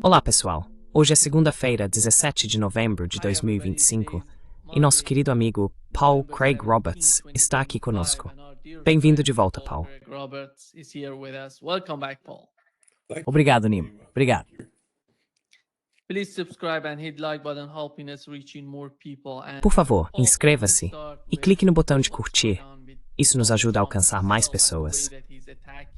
Olá, pessoal. Hoje é segunda-feira, 17 de novembro de 2025, e nosso querido amigo Paul Craig Roberts está aqui conosco. Bem-vindo de volta, Paul. Obrigado, Nim. Obrigado. Por favor, inscreva-se e clique no botão de curtir. Isso nos ajuda a alcançar mais pessoas.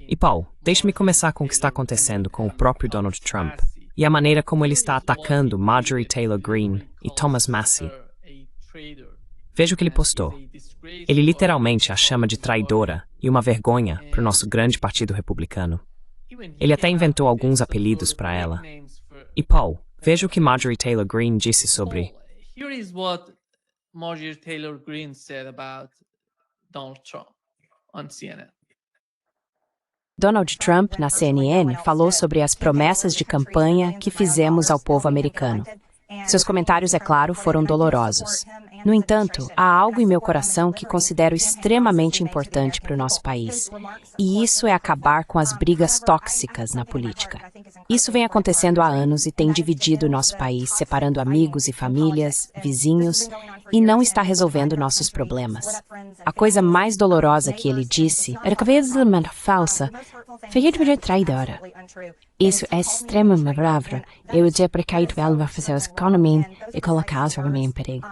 E Paul, deixe-me começar com o que está acontecendo com o próprio Donald Trump e a maneira como ele está atacando Marjorie Taylor Greene e Thomas Massie. Veja o que ele postou. Ele literalmente a chama de traidora e uma vergonha para o nosso grande partido republicano. Ele até inventou alguns apelidos para ela. E Paul, veja o que Marjorie Taylor Greene disse sobre... Here is what Marjorie Taylor Greene said about Donald Trump on CNN. Donald Trump, na CNN, falou sobre as promessas de campanha que fizemos ao povo americano. Seus comentários, é claro, foram dolorosos. No entanto, há algo em meu coração que considero extremamente importante para o nosso país. E isso é acabar com as brigas tóxicas na política. Isso vem acontecendo há anos e tem dividido o nosso país, separando amigos e famílias, vizinhos, e não está resolvendo nossos problemas. A coisa mais dolorosa que ele disse era que veio de uma falsa, feia de traidora. Isso é extremamente grave. Eu deprequei que ela vai fazer a economia e colocar a economia em perigo.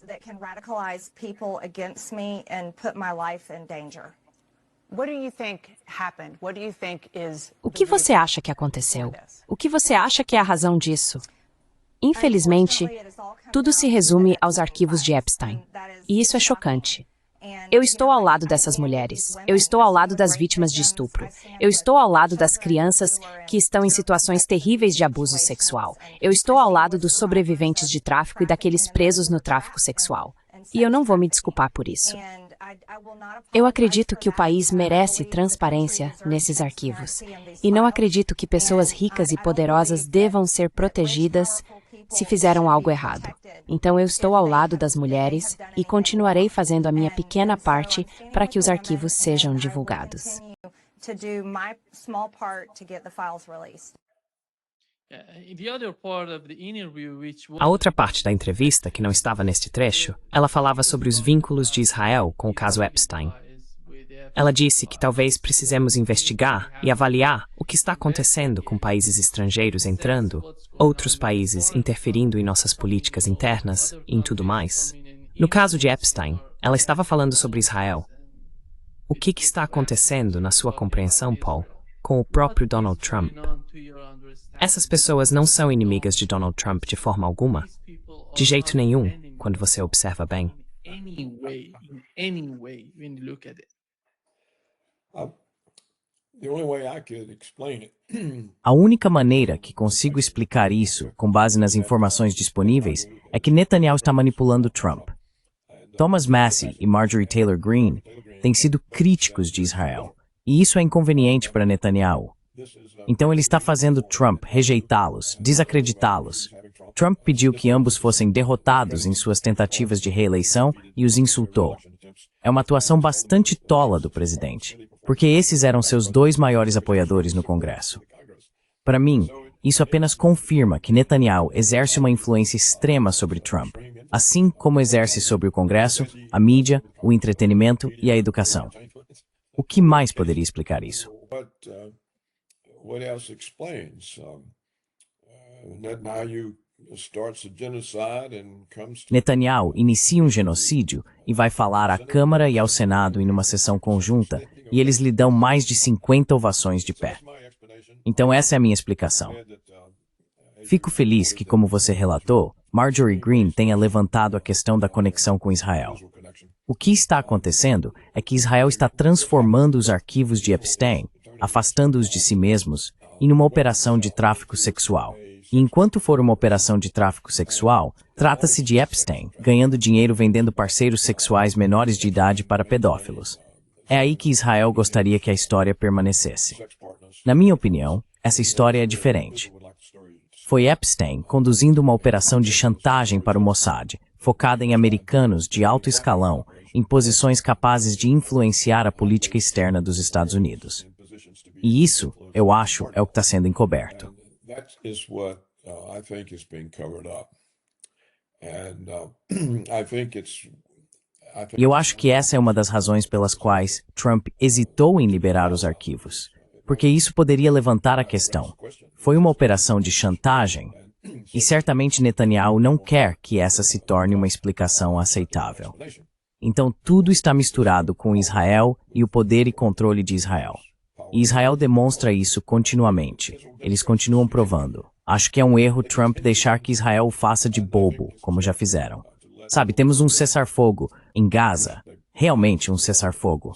That can radicalize people against me and put my life in danger. What do you think happened? What do you think is O que você acha que aconteceu? O que você acha que é a razão disso? Infelizmente, tudo se resume aos arquivos de Epstein. E isso é chocante. Eu estou ao lado dessas mulheres. Eu estou ao lado das vítimas de estupro. Eu estou ao lado das crianças que estão em situações terríveis de abuso sexual. Eu estou ao lado dos sobreviventes de tráfico e daqueles presos no tráfico sexual. E eu não vou me desculpar por isso. Eu acredito que o país merece transparência nesses arquivos. E não acredito que pessoas ricas e poderosas devam ser protegidas se fizeram algo errado. Então eu estou ao lado das mulheres e continuarei fazendo a minha pequena parte para que os arquivos sejam divulgados. A outra parte da entrevista, que não estava neste trecho, ela falava sobre os vínculos de Israel com o caso Epstein. Ela disse que talvez precisemos investigar e avaliar o que está acontecendo com países estrangeiros entrando, outros países interferindo em nossas políticas internas e em tudo mais. No caso de Epstein, ela estava falando sobre Israel. O que está acontecendo, na sua compreensão, Paul, com o próprio Donald Trump? Essas pessoas não são inimigas de Donald Trump de forma alguma. De jeito nenhum, quando você observa bem. A única maneira que consigo explicar isso, com base nas informações disponíveis, é que Netanyahu está manipulando Trump. Thomas Massie e Marjorie Taylor Greene têm sido críticos de Israel, e isso é inconveniente para Netanyahu. Então ele está fazendo Trump rejeitá-los, desacreditá-los. Trump pediu que ambos fossem derrotados em suas tentativas de reeleição e os insultou. É uma atuação bastante tola do presidente, porque esses eram seus dois maiores apoiadores no Congresso. Para mim, isso apenas confirma que Netanyahu exerce uma influência extrema sobre Trump, assim como exerce sobre o Congresso, a mídia, o entretenimento e a educação. O que mais poderia explicar isso? Netanyahu inicia um genocídio e vai falar à Câmara e ao Senado em uma sessão conjunta, e eles lhe dão mais de 50 ovações de pé. Então essa é a minha explicação. Fico feliz que, como você relatou, Marjorie Greene tenha levantado a questão da conexão com Israel. O que está acontecendo é que Israel está transformando os arquivos de Epstein, afastando-os de si mesmos, em uma operação de tráfico sexual. E enquanto for uma operação de tráfico sexual, trata-se de Epstein, ganhando dinheiro vendendo parceiros sexuais menores de idade para pedófilos. É aí que Israel gostaria que a história permanecesse. Na minha opinião, essa história é diferente. Foi Epstein conduzindo uma operação de chantagem para o Mossad, focada em americanos de alto escalão, em posições capazes de influenciar a política externa dos Estados Unidos. E isso, eu acho, é o que está sendo encoberto. That is what I think is being covered up. And I think it's E eu acho que essa é uma das razões pelas quais Trump hesitou em liberar os arquivos. Porque isso poderia levantar a questão. Foi uma operação de chantagem? E certamente Netanyahu não quer que essa se torne uma explicação aceitável. Então tudo está misturado com Israel e o poder e controle de Israel. E Israel demonstra isso continuamente. Eles continuam provando. Acho que é um erro Trump deixar que Israel o faça de bobo, como já fizeram. Sabe, temos um cessar-fogo em Gaza. Realmente um cessar-fogo.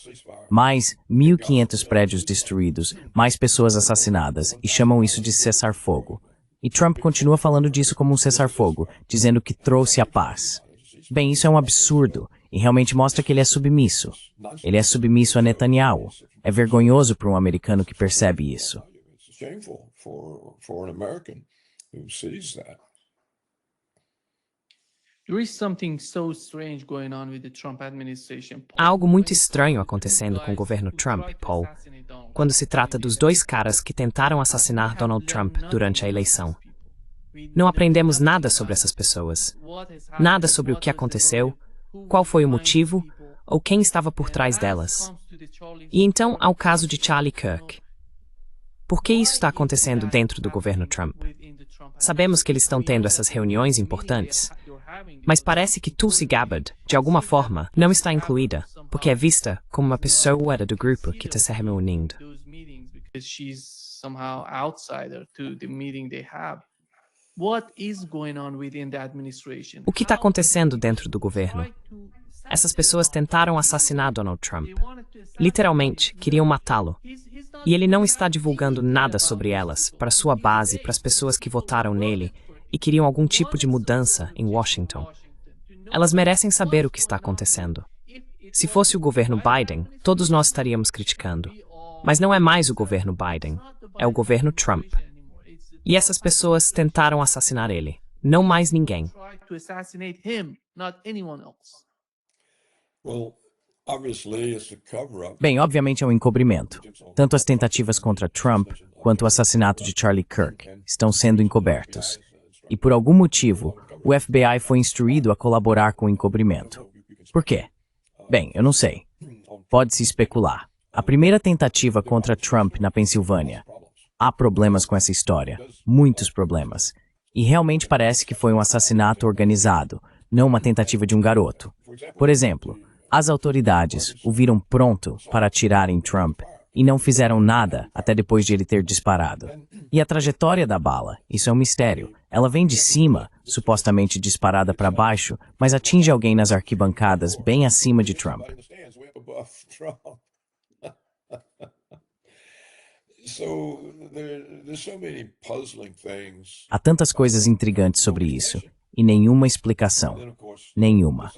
Mais 1.500 prédios destruídos, mais pessoas assassinadas, e chamam isso de cessar-fogo. E Trump continua falando disso como um cessar-fogo, dizendo que trouxe a paz. Bem, isso é um absurdo, e realmente mostra que ele é submisso. Ele é submisso a Netanyahu. É vergonhoso para um americano que percebe isso. Há algo muito estranho acontecendo com o governo Trump, Paul, quando se trata dos dois caras que tentaram assassinar Donald Trump durante a eleição. Não aprendemos nada sobre essas pessoas. Nada sobre o que aconteceu, qual foi o motivo ou quem estava por trás delas. E então há o caso de Charlie Kirk. Por que isso está acontecendo dentro do governo Trump? Sabemos que eles estão tendo essas reuniões importantes, mas parece que Tulsi Gabbard, de alguma forma, não está incluída, porque é vista como uma pessoa do grupo que está se reunindo. O que está acontecendo dentro do governo? Essas pessoas tentaram assassinar Donald Trump. Literalmente, queriam matá-lo. E ele não está divulgando nada sobre elas, para sua base, para as pessoas que votaram nele e queriam algum tipo de mudança em Washington. Elas merecem saber o que está acontecendo. Se fosse o governo Biden, todos nós estaríamos criticando. Mas não é mais o governo Biden, é o governo Trump. E essas pessoas tentaram assassinar ele, não mais ninguém. Bem, obviamente é um encobrimento. Tanto as tentativas contra Trump quanto o assassinato de Charlie Kirk estão sendo encobertos. E por algum motivo, o FBI foi instruído a colaborar com o encobrimento. Por quê? Bem, eu não sei. Pode-se especular. A primeira tentativa contra Trump na Pensilvânia. Há problemas com essa história. Muitos problemas. E realmente parece que foi um assassinato organizado, não uma tentativa de um garoto. Por exemplo, as autoridades o viram pronto para atirar em Trump e não fizeram nada até depois de ele ter disparado. E a trajetória da bala, isso é um mistério. Ela vem de cima, supostamente disparada para baixo, mas atinge alguém nas arquibancadas bem acima de Trump. Há tantas coisas intrigantes sobre isso, e nenhuma explicação. Nenhuma.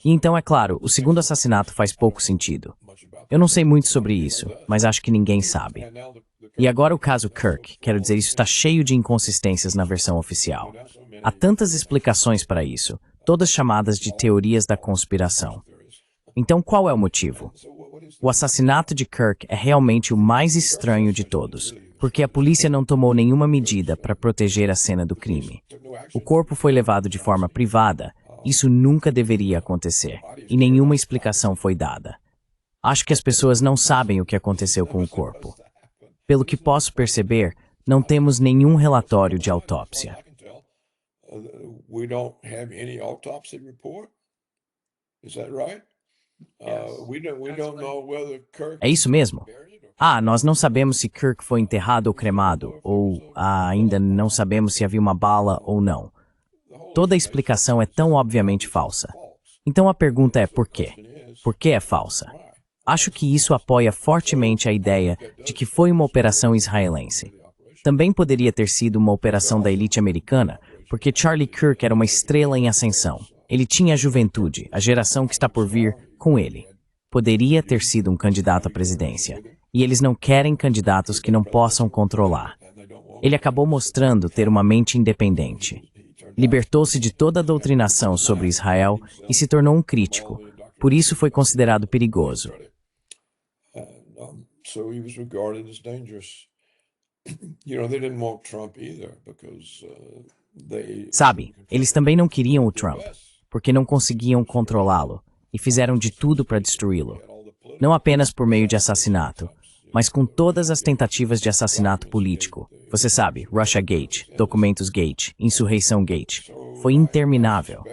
E então, é claro, o segundo assassinato faz pouco sentido. Eu não sei muito sobre isso, mas acho que ninguém sabe. E agora o caso Kirk, quero dizer, isso está cheio de inconsistências na versão oficial. Há tantas explicações para isso, todas chamadas de teorias da conspiração. Então, qual é o motivo? O assassinato de Kirk é realmente o mais estranho de todos, porque a polícia não tomou nenhuma medida para proteger a cena do crime. O corpo foi levado de forma privada, isso nunca deveria acontecer, e nenhuma explicação foi dada. Acho que as pessoas não sabem o que aconteceu com o corpo. Pelo que posso perceber, não temos nenhum relatório de autópsia. É isso mesmo? Nós não sabemos se Kirk foi enterrado ou cremado, ou ainda não sabemos se havia uma bala ou não. Toda a explicação é tão obviamente falsa. Então a pergunta é por quê? Por que é falsa? Acho que isso apoia fortemente a ideia de que foi uma operação israelense. Também poderia ter sido uma operação da elite americana, porque Charlie Kirk era uma estrela em ascensão. Ele tinha a juventude, a geração que está por vir, com ele. Poderia ter sido um candidato à presidência. E eles não querem candidatos que não possam controlar. Ele acabou mostrando ter uma mente independente. Libertou-se de toda a doutrinação sobre Israel e se tornou um crítico. Por isso foi considerado perigoso. They didn't want Trump either because Sabe, eles também não queriam o Trump, porque não conseguiam controlá-lo e fizeram de tudo para destruí-lo. Não apenas por meio de assassinato, mas com todas as tentativas de assassinato político. Você sabe, Russia Gate, Documentos Gate, Insurreição Gate. Foi interminável.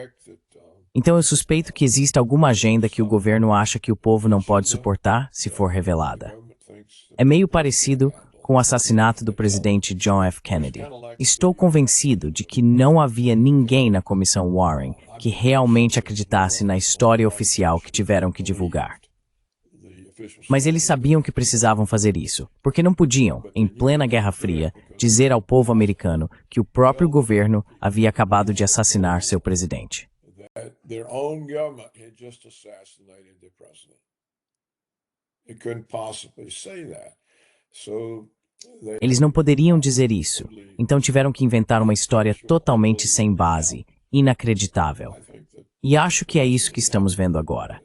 Então eu suspeito que existe alguma agenda que o governo acha que o povo não pode suportar se for revelada. É meio parecido com o assassinato do presidente John F. Kennedy. Estou convencido de que não havia ninguém na comissão Warren que realmente acreditasse na história oficial que tiveram que divulgar. Mas eles sabiam que precisavam fazer isso, porque não podiam, em plena Guerra Fria, dizer ao povo americano que o próprio governo havia acabado de assassinar seu presidente. their own government had just assassinated their president. It couldn't possibly say that. So Eles não poderiam dizer isso, então tiveram que inventar uma história totalmente sem base, inacreditável. E acho que é isso que estamos vendo agora.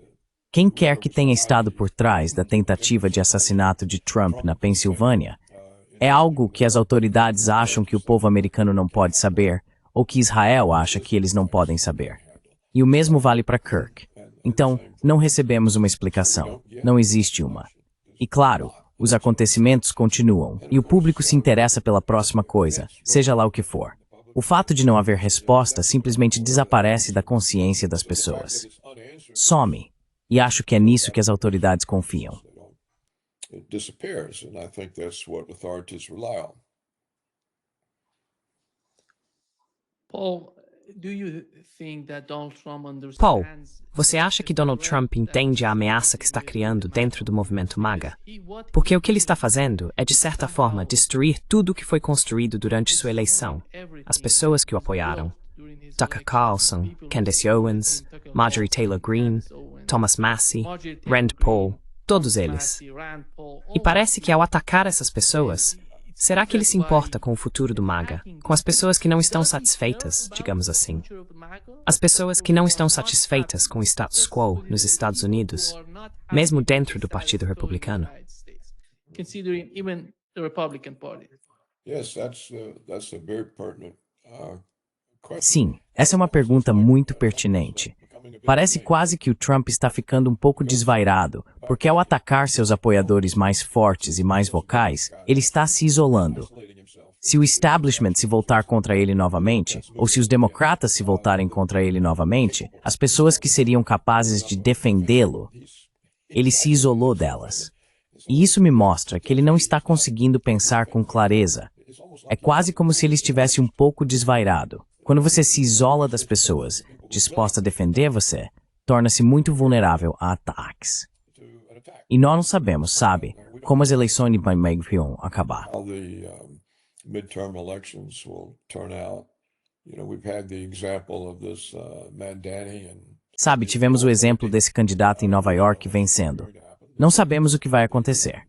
Quem quer que tenha estado por trás da tentativa de assassinato de Trump na Pensilvânia, é algo que as autoridades acham que o povo americano não pode saber, ou que Israel acha que eles não podem saber. E o mesmo vale para Kirk. Então, não recebemos uma explicação. Não existe uma. E claro, os acontecimentos continuam, e o público se interessa pela próxima coisa, seja lá o que for. O fato de não haver resposta simplesmente desaparece da consciência das pessoas. Some. E acho que é nisso que as autoridades confiam. it disappears, and I think that's what authorities rely on. Paul, do you think that Donald Trump Paul, understands você acha que Donald Trump entende a ameaça que está criando dentro do movimento MAGA? Porque o que ele está fazendo é, de certa forma, destruir tudo o que foi construído durante sua eleição. As pessoas que o apoiaram. Tucker Carlson, Candace Owens, Marjorie Taylor Greene, Thomas Massie, Rand Paul, todos eles. E parece que ao atacar essas pessoas, será que ele se importa com o futuro do MAGA? Com as pessoas que não estão satisfeitas, digamos assim. As pessoas que não estão satisfeitas com o status quo nos Estados Unidos, mesmo dentro do Partido Republicano. considering even the Republican Party? Yes, that's a very pertinent question. Sim, essa é uma pergunta muito pertinente. Parece quase que o Trump está ficando um pouco desvairado, porque ao atacar seus apoiadores mais fortes e mais vocais, ele está se isolando. Se o establishment se voltar contra ele novamente, ou se os democratas se voltarem contra ele novamente, as pessoas que seriam capazes de defendê-lo, ele se isolou delas. E isso me mostra que ele não está conseguindo pensar com clareza. É quase como se ele estivesse um pouco desvairado. Quando você se isola das pessoas, disposta a defender você, torna-se muito vulnerável a ataques. E nós não sabemos, sabe, como as eleições vão acabar. How the midterm elections will turn out. We've had the example of this Mandani and Sabe, tivemos o exemplo desse candidato em Nova York vencendo. Não sabemos o que vai acontecer.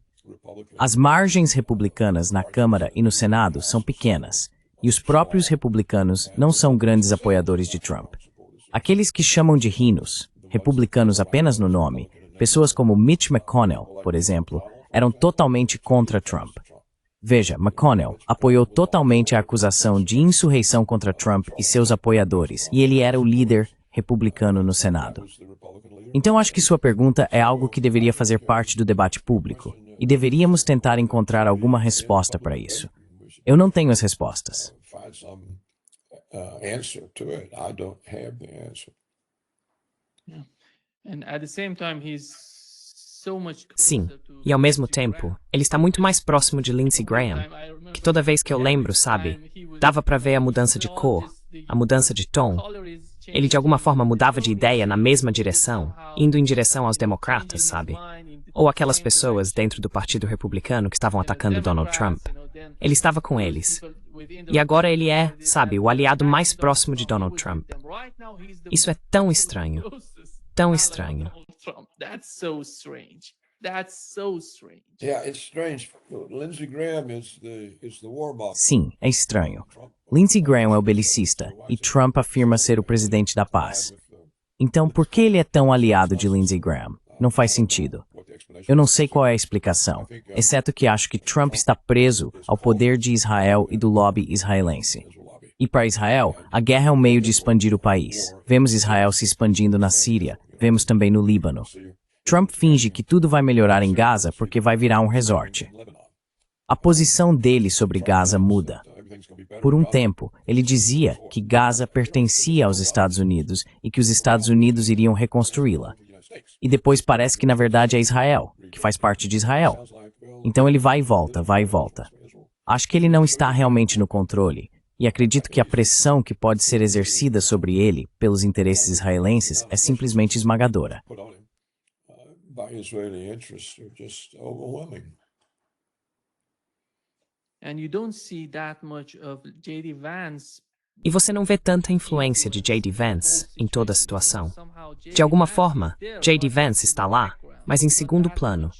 As margens republicanas na Câmara e no Senado são pequenas, e os próprios republicanos não são grandes apoiadores de Trump. Aqueles que chamam de rhinos, republicanos apenas no nome, pessoas como Mitch McConnell, por exemplo, eram totalmente contra Trump. Veja, McConnell apoiou totalmente a acusação de insurreição contra Trump e seus apoiadores, e ele era o líder republicano no Senado. Então acho que sua pergunta é algo que deveria fazer parte do debate público, e deveríamos tentar encontrar alguma resposta para isso. Eu não tenho as respostas. find some answer to it. I don't have the answer. And at the same time, he's so much Sim, closer to e ao mesmo Lindsey tempo, Graham. ele está muito mais próximo de Lindsey Graham, que toda vez que eu lembro, sabe, dava para ver a mudança de cor, a mudança de tom. Ele de alguma forma mudava de ideia na mesma direção, indo em direção aos democratas, sabe? Ou aquelas pessoas dentro do Partido Republicano que estavam atacando Donald Trump. Ele estava com eles. E agora ele é, sabe, o aliado mais próximo de Donald Trump. Isso é tão estranho. Tão estranho. That's so strange. That's so strange. Yeah, it's strange. Lindsey Graham is the warmonger. Sim, é estranho. Lindsey Graham é o belicista, e Trump afirma ser o presidente da paz. Então, por que ele é tão aliado de Lindsey Graham? Não faz sentido. Eu não sei qual é a explicação, exceto que acho que Trump está preso ao poder de Israel e do lobby israelense. E para Israel, a guerra é um meio de expandir o país. Vemos Israel se expandindo na Síria, vemos também no Líbano. Trump finge que tudo vai melhorar em Gaza porque vai virar um resort. A posição dele sobre Gaza muda. Por um tempo, ele dizia que Gaza pertencia aos Estados Unidos e que os Estados Unidos iriam reconstruí-la. E depois parece que na verdade é Israel, que faz parte de Israel. Então ele vai e volta, vai e volta. Acho que ele não está realmente no controle, e acredito que a pressão que pode ser exercida sobre ele pelos interesses israelenses é simplesmente esmagadora. E você não vê tanta influência de J.D. Vance em toda a situação. De alguma forma, J.D. Vance está lá, mas em segundo plano.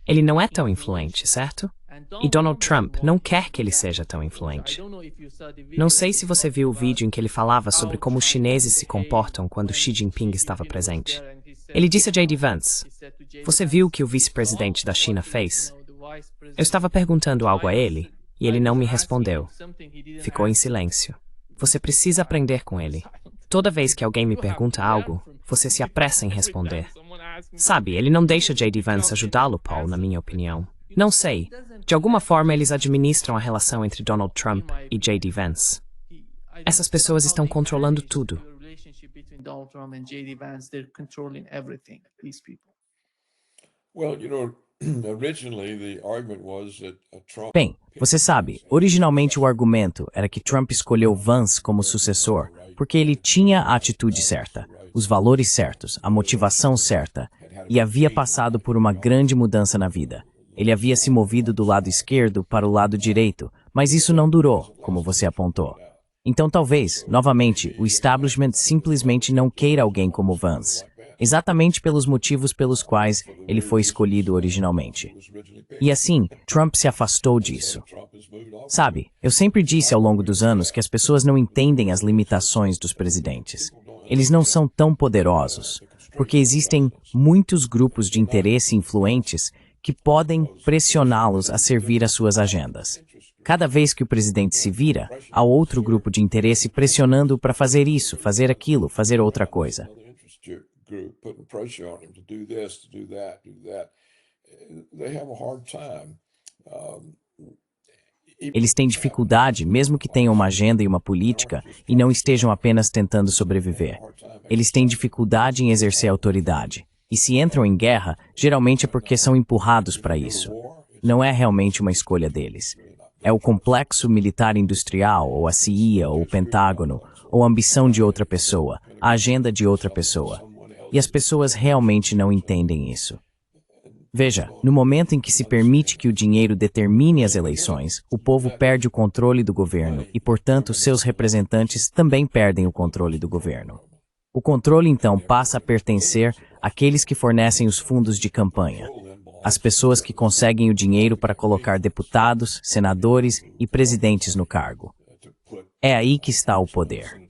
Ele não é tão influente, certo? E Donald Trump não quer que ele seja tão influente. Não sei se você viu o vídeo em que ele falava sobre como os chineses se comportam quando Xi Jinping estava presente. Ele disse a J.D. Vance, "Você viu o que o vice-presidente da China fez?" Eu estava perguntando algo a ele, e ele não me respondeu. Ficou em silêncio. Você precisa aprender com ele. Toda vez que alguém me pergunta algo, você se apressa em responder. Sabe, ele não deixa J.D. Vance ajudá-lo, Paul, na minha opinião. Não sei. De alguma forma, eles administram a relação entre Donald Trump e J.D. Vance. Essas pessoas estão controlando tudo. Bem, você sabe, originalmente o argumento era que Trump escolheu Vance como sucessor porque ele tinha a atitude certa, os valores certos, a motivação certa, e havia passado por uma grande mudança na vida. Ele havia se movido do lado esquerdo para o lado direito, mas isso não durou, como você apontou. Então talvez, novamente, o establishment simplesmente não queira alguém como Vance, exatamente pelos motivos pelos quais ele foi escolhido originalmente. E assim, Trump se afastou disso. Sabe, eu sempre disse ao longo dos anos que as pessoas não entendem as limitações dos presidentes. Eles não são tão poderosos, porque existem muitos grupos de interesse influentes que podem pressioná-los a servir às suas agendas. Cada vez que o presidente se vira, há outro grupo de interesse pressionando-o para fazer isso, fazer aquilo, fazer outra coisa. Eles têm dificuldade, mesmo que tenham uma agenda e uma política, e não estejam apenas tentando sobreviver. Eles têm dificuldade em exercer autoridade. E se entram em guerra, geralmente é porque são empurrados para isso. Não é realmente uma escolha deles. É o complexo militar industrial, ou a CIA, ou o Pentágono, ou a ambição de outra pessoa, a agenda de outra pessoa. E as pessoas realmente não entendem isso. Veja, no momento em que se permite que o dinheiro determine as eleições, o povo perde o controle do governo e, portanto, seus representantes também perdem o controle do governo. O controle, então, passa a pertencer àqueles que fornecem os fundos de campanha, as pessoas que conseguem o dinheiro para colocar deputados, senadores e presidentes no cargo. É aí que está o poder.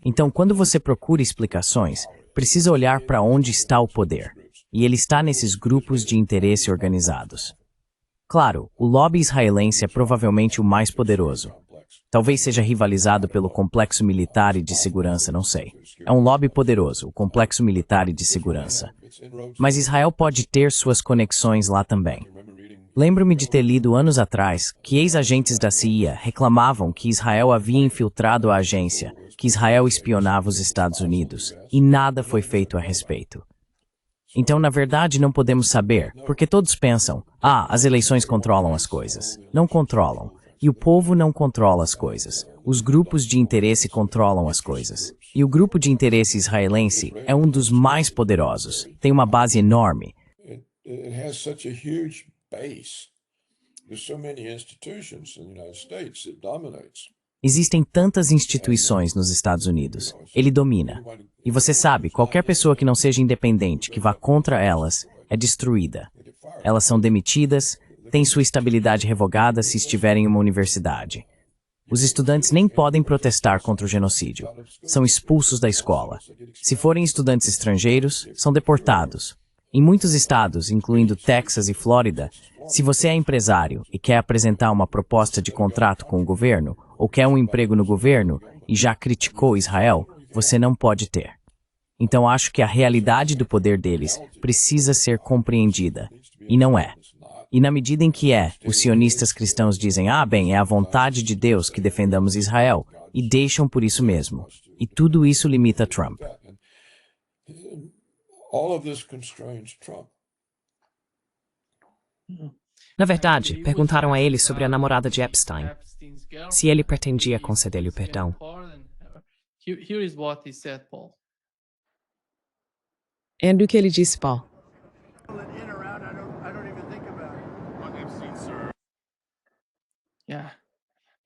Então, quando você procura explicações, precisa olhar para onde está o poder. E ele está nesses grupos de interesse organizados. Claro, o lobby israelense é provavelmente o mais poderoso. Talvez seja rivalizado pelo complexo militar e de segurança, não sei. É um lobby poderoso, o complexo militar e de segurança. Mas Israel pode ter suas conexões lá também. Lembro-me de ter lido anos atrás que ex-agentes da CIA reclamavam que Israel havia infiltrado a agência, que Israel espionava os Estados Unidos, e nada foi feito a respeito. Então, na verdade, não podemos saber, porque todos pensam, as eleições controlam as coisas. Não controlam. E o povo não controla as coisas. Os grupos de interesse controlam as coisas. E o grupo de interesse israelense é um dos mais poderosos. Tem uma base enorme. Existem tantas instituições nos Estados Unidos. Ele domina. E você sabe, qualquer pessoa que não seja independente, que vá contra elas, é destruída. Elas são demitidas, têm sua estabilidade revogada se estiverem em uma universidade. Os estudantes nem podem protestar contra o genocídio. São expulsos da escola. Se forem estudantes estrangeiros, são deportados. Em muitos estados, incluindo Texas e Flórida, se você é empresário e quer apresentar uma proposta de contrato com o governo, ou quer um emprego no governo e já criticou Israel, você não pode ter. Então acho que a realidade do poder deles precisa ser compreendida. E não é. E na medida em que os sionistas cristãos dizem, bem, é a vontade de Deus que defendamos Israel, e deixam por isso mesmo. E tudo isso limita Trump. All of this constrains Trump. Na verdade, perguntaram a ele sobre a namorada de Epstein, se ele pretendia conceder-lhe o perdão. Here is what he said, Paul. E o que ele disse, Paul? Yeah.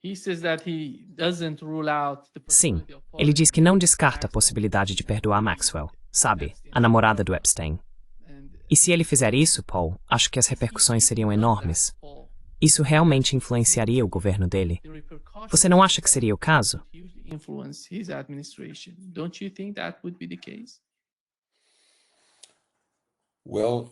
He says that he doesn't rule out the Sim, possibility of ele diz que não descarta a Maxwell. possibilidade de perdoar Maxwell, sabe, a namorada do Epstein. And E se ele fizer isso, Paul, acho que as repercussões seriam enormes. Paul, Isso realmente influenciaria o governo dele. the repercussions Você não acha que seria o caso? would hugely influence his administration. Don't you think that would be the case? Well,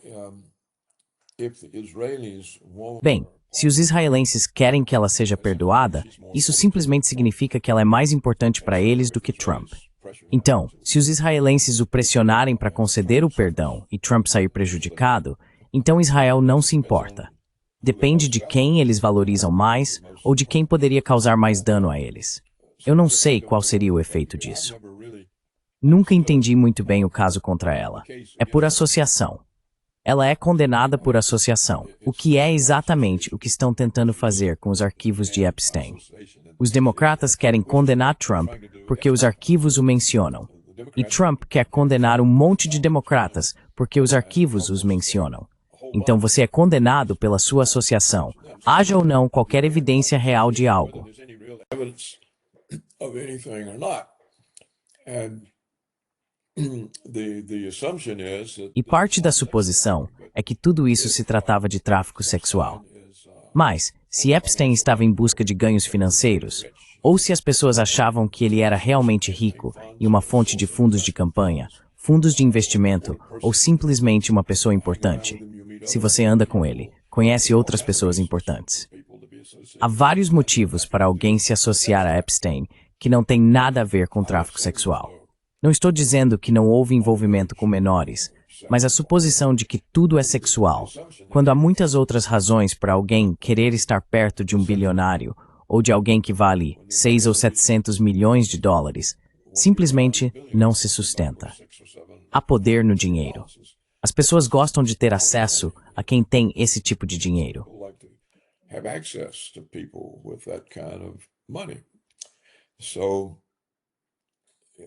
if the Israelis won't. Bem, se os israelenses querem que ela seja perdoada, isso simplesmente significa que ela é mais importante para eles do que Trump. Então, se os israelenses o pressionarem para conceder o perdão e Trump sair prejudicado, então Israel não se importa. Depende de quem eles valorizam mais ou de quem poderia causar mais dano a eles. Eu não sei qual seria o efeito disso. Nunca entendi muito bem o caso contra ela. É por associação. Ela é condenada por associação, o que é exatamente o que estão tentando fazer com os arquivos de Epstein. Os democratas querem condenar Trump porque os arquivos o mencionam. E Trump quer condenar um monte de democratas porque os arquivos os mencionam. Então você é condenado pela sua associação, haja ou não qualquer evidência real de algo. There's any real evidence of anything or not. And the assumption is that E parte da suposição é que tudo isso se tratava de tráfico sexual. Mas, se Epstein estava em busca de ganhos financeiros, ou se as pessoas achavam que ele era realmente rico e uma fonte de fundos de campanha, fundos de investimento ou simplesmente uma pessoa importante, se você anda com ele, conhece outras pessoas importantes. Há vários motivos para alguém se associar a Epstein que não tem nada a ver com tráfico sexual. Não estou dizendo que não houve envolvimento com menores, mas a suposição de que tudo é sexual, quando há muitas outras razões para alguém querer estar perto de um bilionário ou de alguém que vale 6 ou 700 milhões de dólares, simplesmente não se sustenta. Há poder no dinheiro. As pessoas gostam de ter acesso a quem tem esse tipo de dinheiro. people like to have access to people with that kind of money. So,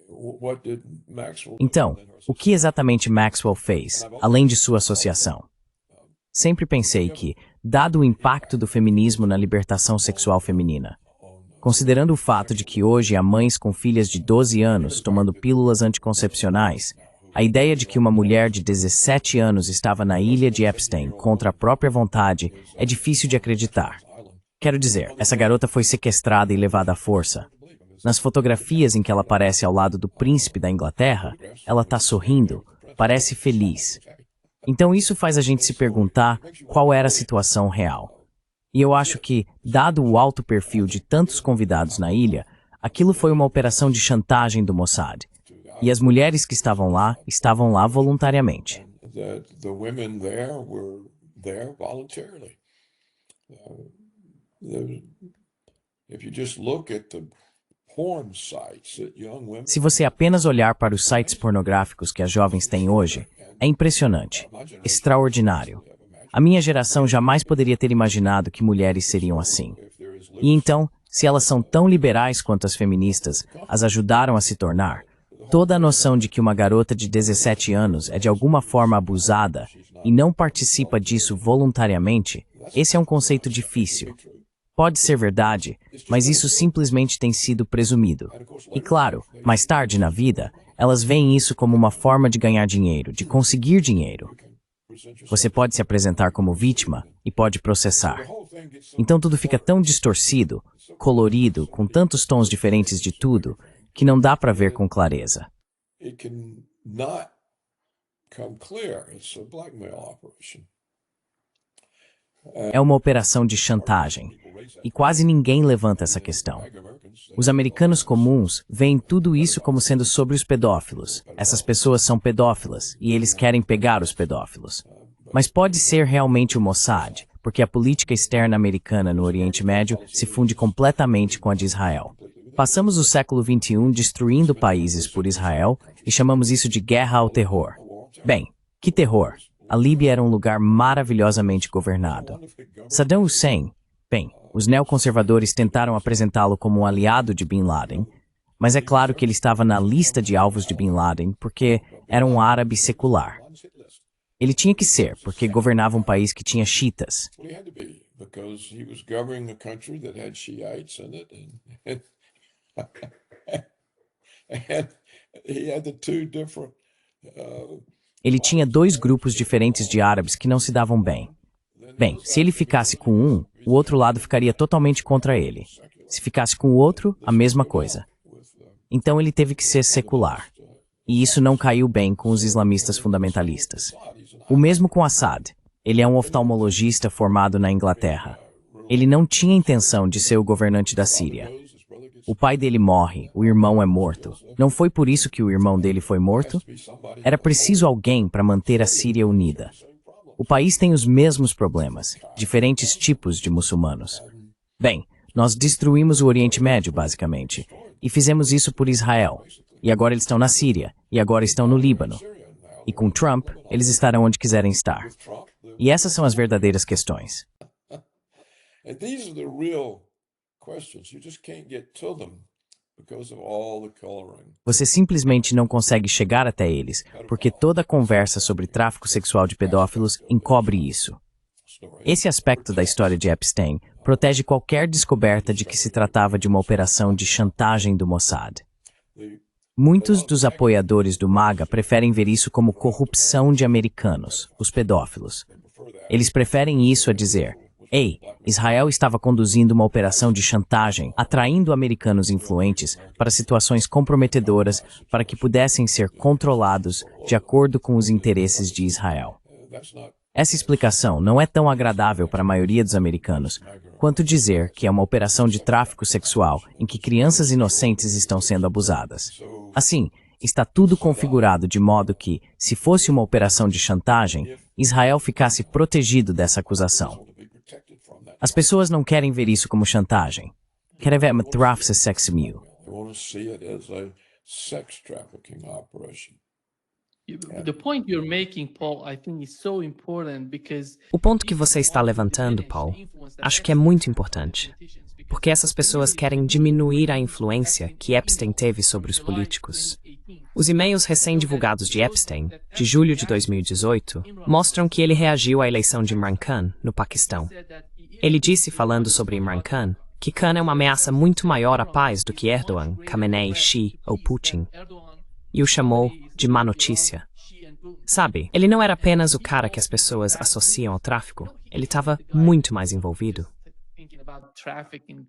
what did Maxwell do? Então, o que exatamente Maxwell fez, além de sua associação? Sempre pensei que, dado o impacto do feminismo na libertação sexual feminina, considerando o fato de que hoje há mães com filhas de 12 anos tomando pílulas anticoncepcionais, a ideia de que uma mulher de 17 anos estava na ilha de Epstein contra a própria vontade é difícil de acreditar. Quero dizer, essa garota foi sequestrada e levada à força. Nas fotografias em que ela aparece ao lado do príncipe da Inglaterra, ela está sorrindo, parece feliz. Então isso faz a gente se perguntar qual era a situação real. E eu acho que, dado o alto perfil de tantos convidados na ilha, aquilo foi uma operação de chantagem do Mossad. E as mulheres que estavam lá voluntariamente. That the women there were there voluntarily. If you just look at the porn sites that young women. Se você apenas olhar para os sites pornográficos que as jovens têm hoje, é impressionante, extraordinário. A minha geração jamais poderia ter imaginado que mulheres seriam assim. E então, se elas são tão liberais quanto as feministas as ajudaram a se tornar, toda a noção de que uma garota de 17 anos é de alguma forma abusada e não participa disso voluntariamente, esse é um conceito difícil. Pode ser verdade, mas isso simplesmente tem sido presumido. E claro, mais tarde na vida, elas veem isso como uma forma de ganhar dinheiro, de conseguir dinheiro. Você pode se apresentar como vítima e pode processar. Então tudo fica tão distorcido, colorido, com tantos tons diferentes de tudo, que não dá para ver com clareza. It can not come clear. It's a blackmail operation. É uma operação de chantagem. E quase ninguém levanta essa questão. Os americanos comuns veem tudo isso como sendo sobre os pedófilos. Essas pessoas são pedófilas e eles querem pegar os pedófilos. Mas pode ser realmente o Mossad, porque a política externa americana no Oriente Médio se funde completamente com a de Israel. Passamos o século XXI destruindo países por Israel e chamamos isso de guerra ao terror. Bem, que terror! A Líbia era um lugar maravilhosamente governado. Saddam Hussein, bem, os neoconservadores tentaram apresentá-lo como um aliado de Bin Laden, mas é claro que ele estava na lista de alvos de Bin Laden porque era um árabe secular. Ele tinha que ser, porque governava um país que tinha xiitas. Well, he had to be because he was governing a country that had Shiites in it, and he had the two different. Ele tinha dois grupos diferentes de árabes que não se davam bem. Bem, se ele ficasse com um, o outro lado ficaria totalmente contra ele. Se ficasse com o outro, a mesma coisa. Então ele teve que ser secular. E isso não caiu bem com os islamistas fundamentalistas. O mesmo com Assad. Ele é um oftalmologista formado na Inglaterra. Ele não tinha intenção de ser o governante da Síria. O pai dele morre, o irmão é morto. Não foi por isso que o irmão dele foi morto? Era preciso alguém para manter a Síria unida. O país tem os mesmos problemas, diferentes tipos de muçulmanos. Bem, nós destruímos o Oriente Médio, basicamente, e fizemos isso por Israel. E agora eles estão na Síria, e agora estão no Líbano. E com Trump, eles estarão onde quiserem estar. E essas são as verdadeiras questões. And these are the real questions. You just can't get to them because of all the coloring. Você simplesmente não consegue chegar até eles, porque toda a conversa sobre tráfico sexual de pedófilos encobre isso. Esse aspecto da história de Epstein protege qualquer descoberta de que se tratava de uma operação de chantagem do Mossad. Muitos dos apoiadores do MAGA preferem ver isso como corrupção de americanos, os pedófilos. Eles preferem isso a dizer: ei, Israel estava conduzindo uma operação de chantagem, atraindo americanos influentes para situações comprometedoras para que pudessem ser controlados de acordo com os interesses de Israel. Essa explicação não é tão agradável para a maioria dos americanos quanto dizer que é uma operação de tráfico sexual em que crianças inocentes estão sendo abusadas. Assim, está tudo configurado de modo que, se fosse uma operação de chantagem, Israel ficasse protegido dessa acusação. As pessoas não querem ver isso como chantagem. Querem ver matrafsa sex mil. They want to see it as a sex trafficking operation. The point you're making, Paul, I think is so important because O ponto que você está levantando, Paul, acho que é muito importante, porque essas pessoas querem diminuir a influência que Epstein teve sobre os políticos. Os e-mails recém-divulgados de Epstein, de julho de 2018, mostram que ele reagiu à eleição de Imran Khan, no Paquistão. Ele disse, falando sobre Imran Khan, que Khan é uma ameaça muito maior à paz do que Erdogan, Khamenei, Xi ou Putin, e o chamou de má notícia. Sabe, ele não era apenas o cara que as pessoas associam ao tráfico, ele estava muito mais envolvido. thinking about trafficking,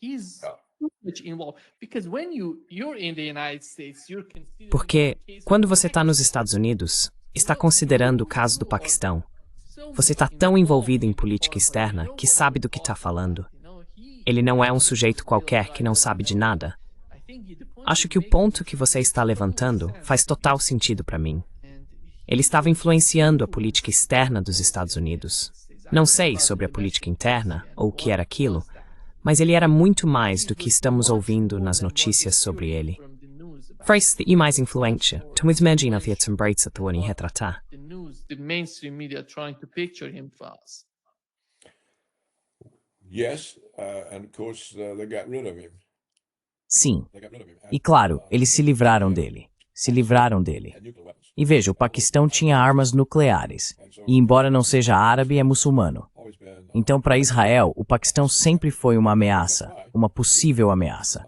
he's too much involved because when you're in the United States, you're considering Porque, quando você está nos Estados Unidos, está considerando o caso do Paquistão. Você está tão envolvido em política externa que sabe do que está falando. Ele não é um sujeito qualquer que não sabe de nada. Acho que o ponto que você está levantando faz total sentido para mim. Ele estava influenciando a política externa dos Estados Unidos. Não sei sobre a política interna ou o que era aquilo, mas ele era muito mais do que estamos ouvindo nas notícias sobre ele. First, e mais influência, tu imagina que te embrace a tua retratar. the news, the mainstream media trying to picture him for us. Yes, and of course they got rid of him. Sim. They got rid of him. E claro, eles se livraram dele. Se livraram dele. E veja, o Paquistão tinha armas nucleares. E embora não seja árabe, é muçulmano. Então, para Israel, o Paquistão sempre foi uma ameaça, uma possível ameaça.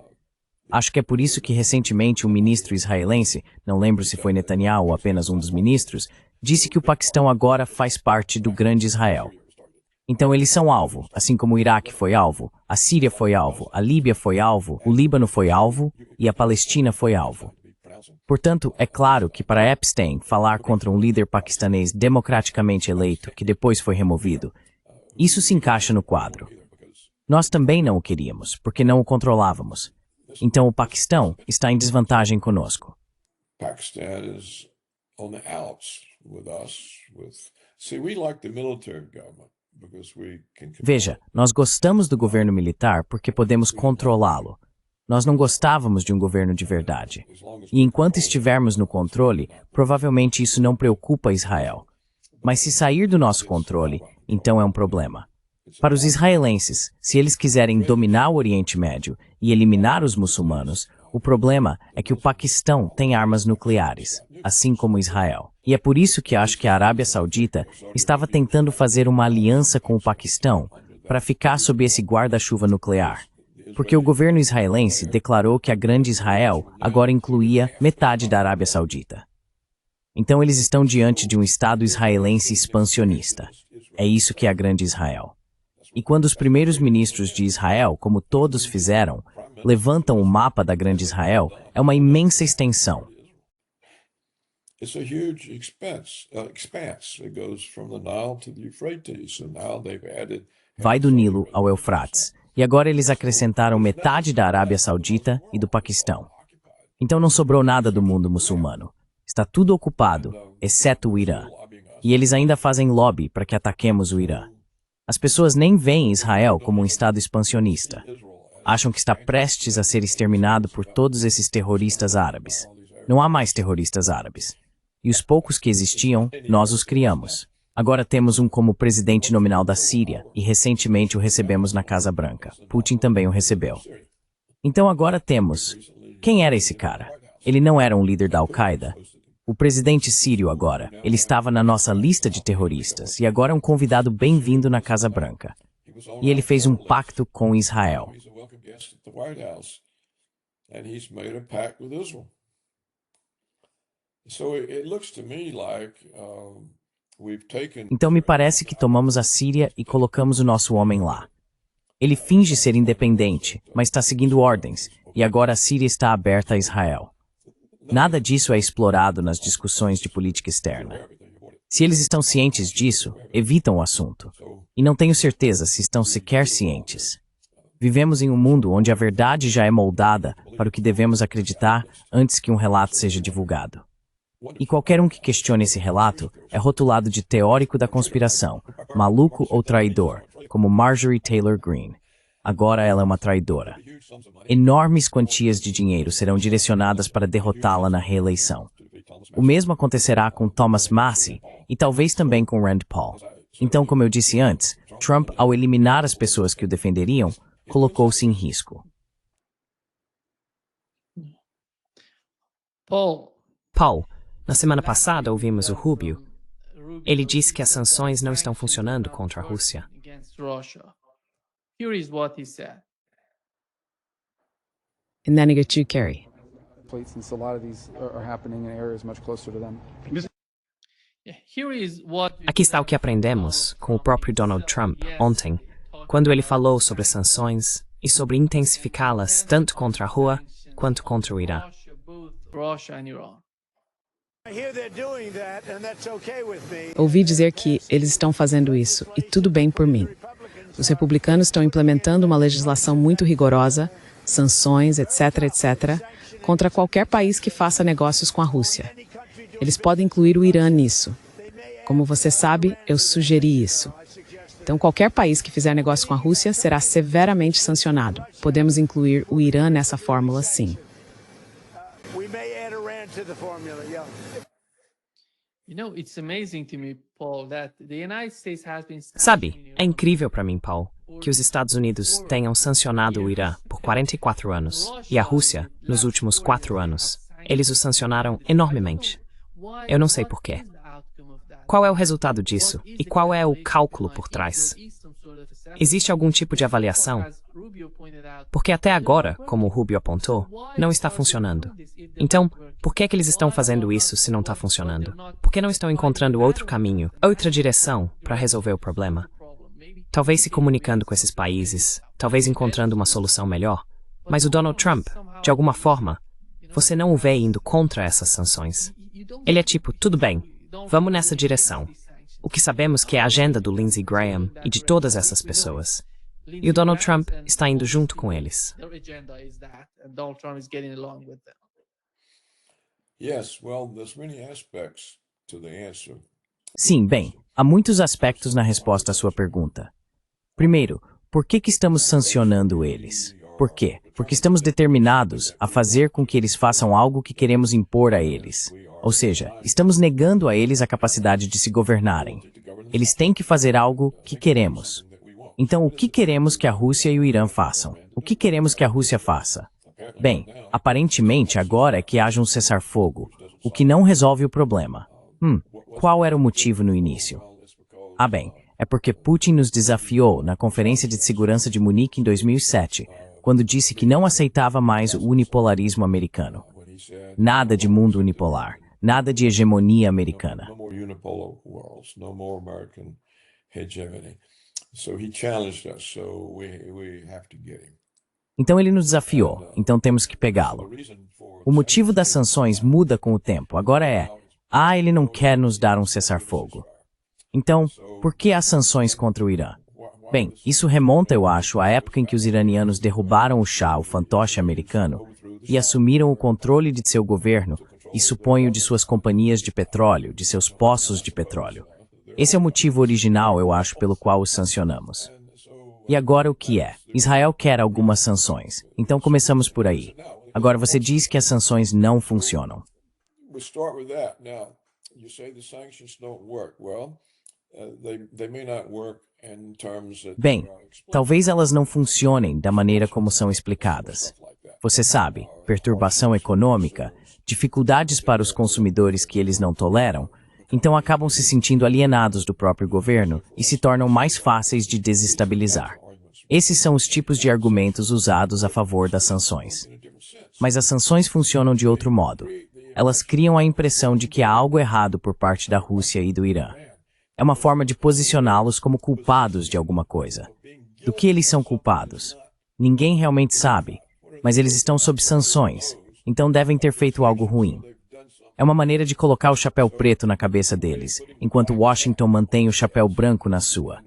Acho que é por isso que recentemente um ministro israelense, não lembro se foi Netanyahu ou apenas um dos ministros, disse que o Paquistão agora faz parte do grande Israel. Então eles são alvo, assim como o Iraque foi alvo, a Síria foi alvo, a Líbia foi alvo, o Líbano foi alvo e a Palestina foi alvo. Portanto, é claro que para Epstein falar contra um líder paquistanês democraticamente eleito que depois foi removido, isso se encaixa no quadro. Nós também não o queríamos, porque não o controlávamos. Então o Paquistão está em desvantagem conosco. Pakistan is on the outs with us. See, we like the military government because we can Veja, nós gostamos do governo militar porque podemos controlá-lo. Nós não gostávamos de um governo de verdade. E enquanto estivermos no controle, provavelmente isso não preocupa Israel. Mas se sair do nosso controle, então é um problema. Para os israelenses, se eles quiserem dominar o Oriente Médio e eliminar os muçulmanos, o problema é que o Paquistão tem armas nucleares, assim como Israel. E é por isso que acho que a Arábia Saudita estava tentando fazer uma aliança com o Paquistão para ficar sob esse guarda-chuva nuclear. Porque o governo israelense declarou que a Grande Israel agora incluía metade da Arábia Saudita. Então eles estão diante de um Estado israelense expansionista. É isso que é a Grande Israel. E quando os primeiros ministros de Israel, como todos fizeram, levantam o mapa da Grande Israel, é uma imensa extensão. It's a huge expanse. It goes from the Nile to the Euphrates, and now they've added. Vai do Nilo ao Eufrates. E agora eles acrescentaram metade da Arábia Saudita e do Paquistão. Então não sobrou nada do mundo muçulmano. Está tudo ocupado, exceto o Irã. E eles ainda fazem lobby para que ataquemos o Irã. As pessoas nem veem Israel como um Estado expansionista. Acham que está prestes a ser exterminado por todos esses terroristas árabes. Não há mais terroristas árabes. E os poucos que existiam, nós os criamos. Agora temos um como presidente nominal da Síria e recentemente o recebemos na Casa Branca. Putin também o recebeu. Então agora temos... Quem era esse cara? Ele não era um líder da Al-Qaeda. O presidente sírio agora, ele estava na nossa lista de terroristas e agora é um convidado bem-vindo na Casa Branca. E ele fez um pacto com Israel. Então me parece que tomamos a Síria e colocamos o nosso homem lá. Ele finge ser independente, mas está seguindo ordens, e agora a Síria está aberta a Israel. Nada disso é explorado nas discussões de política externa. Se eles estão cientes disso, evitam o assunto. E não tenho certeza se estão sequer cientes. Vivemos em um mundo onde a verdade já é moldada para o que devemos acreditar antes que um relato seja divulgado. E qualquer um que questione esse relato é rotulado de teórico da conspiração, maluco ou traidor, como Marjorie Taylor Greene. Agora ela é uma traidora. Enormes quantias de dinheiro serão direcionadas para derrotá-la na reeleição. O mesmo acontecerá com Thomas Massie e talvez também com Rand Paul. Então, como eu disse antes, Trump, ao eliminar as pessoas que o defenderiam, colocou-se em risco. Paul, na semana passada ouvimos o Rubio. Ele disse que as sanções não estão funcionando contra a Rússia. Here is what he said. And then to Kerry. Since a lot of these are happening in areas much closer to them. Here is what Aqui está o que aprendemos com o próprio Donald Trump ontem, quando ele falou sobre as sanções e sobre intensificá-las tanto contra a rua quanto contra o Irã. Russia and Iran. Ouvi dizer que eles estão fazendo isso, e tudo bem por mim. Os republicanos estão implementando uma legislação muito rigorosa, sanções, etc., etc., contra qualquer país que faça negócios com a Rússia. Eles podem incluir o Irã nisso. Como você sabe, eu sugeri isso. Então, qualquer país que fizer negócio com a Rússia será severamente sancionado. Podemos incluir o Irã nessa fórmula, sim. Sabe, é incrível para mim, Paul, que os Estados Unidos tenham sancionado o Irã por 44 anos e a Rússia nos últimos 4 anos. Eles o sancionaram enormemente. Eu não sei por quê. Qual é o resultado disso e qual é o cálculo por trás? Existe algum tipo de avaliação? Porque até agora, como o Rubio apontou, não está funcionando. Então, por que é que eles estão fazendo isso se não está funcionando? Por que não estão encontrando outro caminho, outra direção para resolver o problema? talvez se comunicando com esses países, talvez encontrando uma solução melhor. Mas o Donald Trump, de alguma forma, você não o vê indo contra essas sanções. Ele é tipo, tudo bem, vamos nessa direção. O que sabemos que é a agenda do Lindsey Graham e de todas essas pessoas. E o Donald Trump está indo junto com eles. Sim, bem, há muitos aspectos na resposta à sua pergunta. Primeiro, por que estamos sancionando eles? Por quê? Porque estamos determinados a fazer com que eles façam algo que queremos impor a eles. Ou seja, estamos negando a eles a capacidade de se governarem. Eles têm que fazer algo que queremos. Então, o que queremos que a Rússia e o Irã façam? O que queremos que a Rússia faça? Bem, aparentemente agora é que haja um cessar-fogo, o que não resolve o problema. Qual era o motivo no início? Bem, é porque Putin nos desafiou na Conferência de Segurança de Munique em 2007, quando disse que não aceitava mais o unipolarismo americano. Nada de mundo unipolar, nada de hegemonia americana. Então ele nos desafiou, então temos que pegá-lo. O motivo das sanções muda com o tempo, agora ele não quer nos dar um cessar-fogo. Então, por que as sanções contra o Irã? Bem, isso remonta, eu acho, à época em que os iranianos derrubaram o Shah, o fantoche americano, e assumiram o controle de seu governo, e suponho de suas companhias de petróleo, de seus poços de petróleo. Esse é o motivo original, eu acho, pelo qual os sancionamos. E agora o que é? Israel quer algumas sanções, então começamos por aí. Agora você diz que as sanções não funcionam. Bem, talvez elas não funcionem da maneira como são explicadas. Você sabe, perturbação econômica, dificuldades para os consumidores que eles não toleram, então acabam se sentindo alienados do próprio governo e se tornam mais fáceis de desestabilizar. Esses são os tipos de argumentos usados a favor das sanções. Mas as sanções funcionam de outro modo. Elas criam a impressão de que há algo errado por parte da Rússia e do Irã. É uma forma de posicioná-los como culpados de alguma coisa. Do que eles são culpados? Ninguém realmente sabe, mas eles estão sob sanções, então devem ter feito algo ruim. É uma maneira de colocar o chapéu preto na cabeça deles, enquanto Washington mantém o chapéu branco na sua.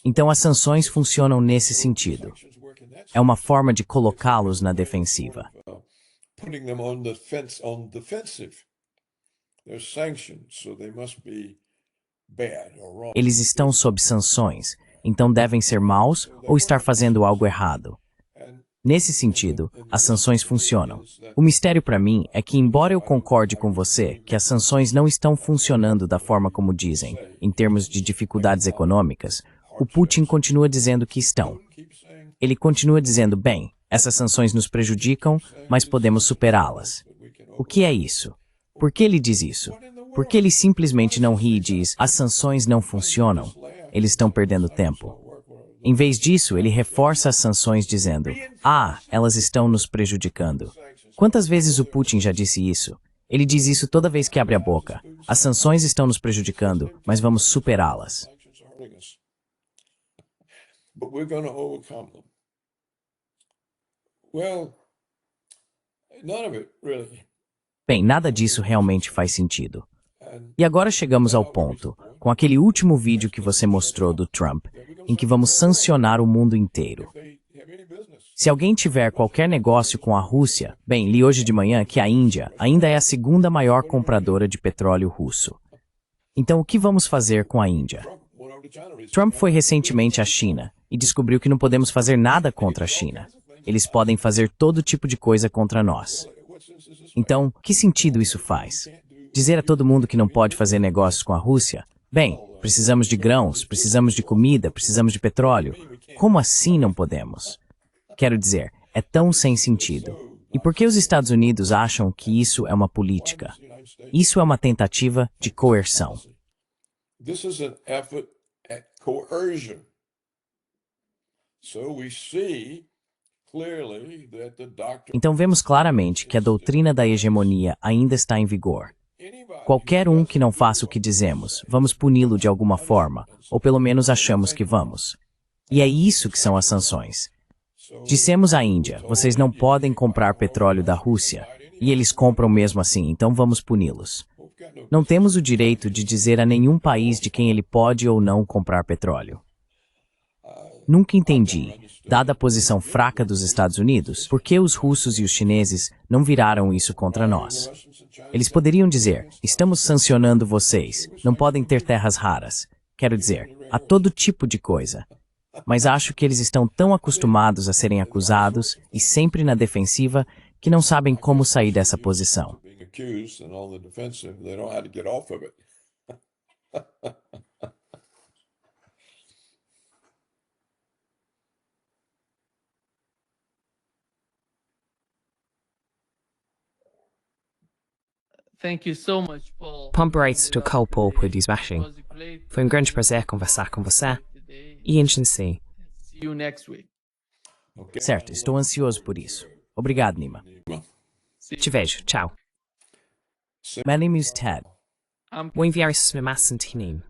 Então as sanções funcionam nesse sentido. É uma forma de colocá-los na defensiva. Eles estão sob sanções, então devem ser maus ou estar fazendo algo errado. Nesse sentido, as sanções funcionam. O mistério para mim é que, embora eu concorde com você que as sanções não estão funcionando da forma como dizem, em termos de dificuldades econômicas, o Putin continua dizendo que estão. Ele continua dizendo, bem, essas sanções nos prejudicam, mas podemos superá-las. O que é isso? Por que ele diz isso? Por que ele simplesmente não ri e diz, as sanções não funcionam, eles estão perdendo tempo? Em vez disso, ele reforça as sanções dizendo, elas estão nos prejudicando. Quantas vezes o Putin já disse isso? Ele diz isso toda vez que abre a boca. As sanções estão nos prejudicando, mas vamos superá-las. Bem, nada disso realmente faz sentido. E agora chegamos ao ponto, com aquele último vídeo que você mostrou do Trump, em que vamos sancionar o mundo inteiro. Se alguém tiver qualquer negócio com a Rússia, bem, li hoje de manhã que a Índia ainda é a segunda maior compradora de petróleo russo. Então o que vamos fazer com a Índia? Trump foi recentemente à China e descobriu que não podemos fazer nada contra a China. Eles podem fazer todo tipo de coisa contra nós. Então, que sentido isso faz? Dizer a todo mundo que não pode fazer negócios com a Rússia? Bem, precisamos de grãos, precisamos de comida, precisamos de petróleo. Como assim não podemos? Quero dizer, é tão sem sentido. E por que os Estados Unidos acham que isso é uma política? Isso é uma tentativa de coerção. Então vemos claramente que a doutrina da hegemonia ainda está em vigor. Qualquer um que não faça o que dizemos, vamos puni-lo de alguma forma, ou pelo menos achamos que vamos. E é isso que são as sanções. Dissemos à Índia, vocês não podem comprar petróleo da Rússia, e eles compram mesmo assim, então vamos puni-los. Não temos o direito de dizer a nenhum país de quem ele pode ou não comprar petróleo. Nunca entendi, dada a posição fraca dos Estados Unidos, por que os russos e os chineses não viraram isso contra nós. Eles poderiam dizer, estamos sancionando vocês, não podem ter terras raras. Quero dizer, há todo tipo de coisa. Mas acho que eles estão tão acostumados a serem acusados e sempre na defensiva que não sabem como sair dessa posição. Thank you so much, Paul. Pombright do Paul por desmashing. Foi grande prazer conversar com você. E enche-se. See you next week. Certo, estou ansioso por isso. Obrigado, Nima. Te vejo. Tchau. My name is Ted. Vou enviar isso para Massantinim.